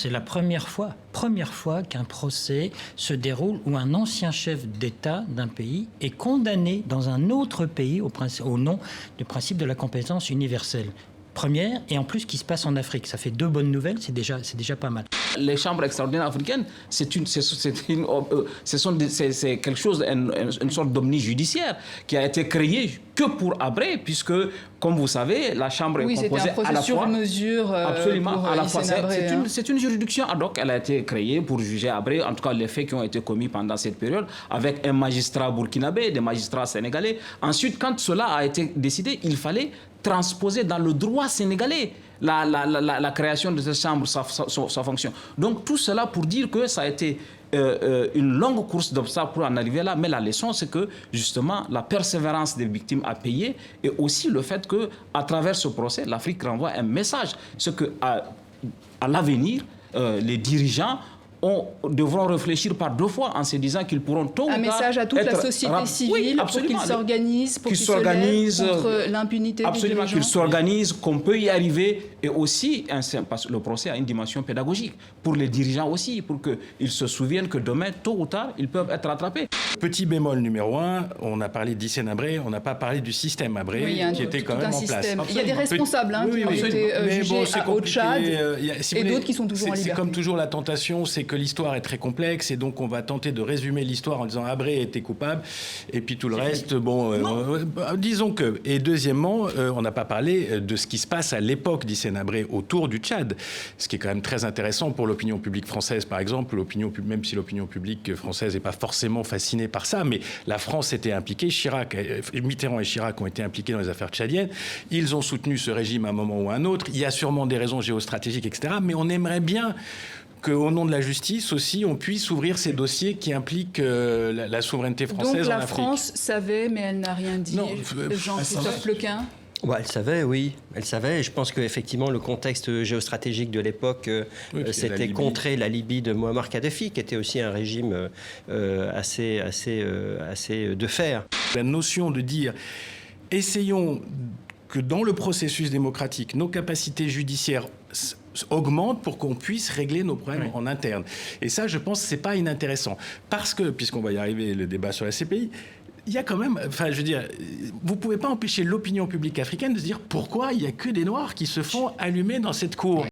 c'est la première fois qu'un procès se déroule où un ancien chef d'État d'un pays est condamné dans un autre pays au nom du principe de la compétence universelle. Première, et en plus qui se passe en Afrique. Ça fait 2 bonnes nouvelles, c'est déjà pas mal. Les chambres extraordinaires africaines, c'est quelque chose, une sorte d'omni-judiciaire qui a été créée que pour Habré, puisque, comme vous savez, la chambre est composée à la fois... sur mesure absolument, à la fois. Habré, c'est une juridiction ad hoc, elle a été créée pour juger Habré, en tout cas les faits qui ont été commis pendant cette période, avec un magistrat burkinabé, des magistrats sénégalais. Ensuite, quand cela a été décidé, il fallait transposer dans le droit sénégalais la création de cette chambre, sa fonction. Donc tout cela pour dire que ça a été une longue course d'obstacles pour en arriver là, mais la leçon c'est que justement la persévérance des victimes a payé, et aussi le fait qu'à travers ce procès, l'Afrique renvoie un message, c'est qu'à l'avenir, les dirigeants devront réfléchir par 2 fois en se disant qu'ils pourront tôt ou tard... Un message à toute la société civile pour qu'ils s'organisent, pour qu'ils se lèvent contre l'impunité des dirigeants. Qu'ils s'organisent, qu'on peut y arriver, et aussi, parce que le procès a une dimension pédagogique, pour les dirigeants aussi, pour qu'ils se souviennent que demain, tôt ou tard, ils peuvent être rattrapés. Petit bémol numéro 1, on a parlé d'Hissène Habré, on n'a pas parlé du système Habré, qui était quand même en place. Il y a des responsables qui ont été jugés au Tchad, et d'autres qui sont toujours en liberté. C'est comme toujours la tentation, c'est que l'histoire est très complexe, et donc on va tenter de résumer l'histoire en disant Habré était coupable, et puis tout le reste, disons que. Et deuxièmement, on n'a pas parlé de ce qui se passe à l'époque d'Hissène Habré autour du Tchad, ce qui est quand même très intéressant pour l'opinion publique française, par exemple, même si l'opinion publique française n'est pas forcément fascinée par ça, mais la France était impliquée, Mitterrand et Chirac ont été impliqués dans les affaires tchadiennes, ils ont soutenu ce régime à un moment ou à un autre, il y a sûrement des raisons géostratégiques, etc., mais on aimerait bien qu'au nom de la justice aussi, on puisse ouvrir ces dossiers qui impliquent la souveraineté française en Afrique. Donc la France savait, mais elle n'a rien dit. Jean-Christophe Plequin. Ouais, elle savait, oui. Elle savait. Et je pense qu'effectivement, le contexte géostratégique de l'époque, c'était contrer la Libye de Muammar Kadhafi, qui était aussi un régime assez de fer. La notion de dire, essayons que dans le processus démocratique, nos capacités judiciaires augmentent pour qu'on puisse régler nos problèmes en interne. Et ça, je pense que c'est pas inintéressant. Parce que, puisqu'on va y arriver, le débat sur la CPI, il y a quand même, vous pouvez pas empêcher l'opinion publique africaine de se dire pourquoi il y a que des Noirs qui se font allumer dans cette cour.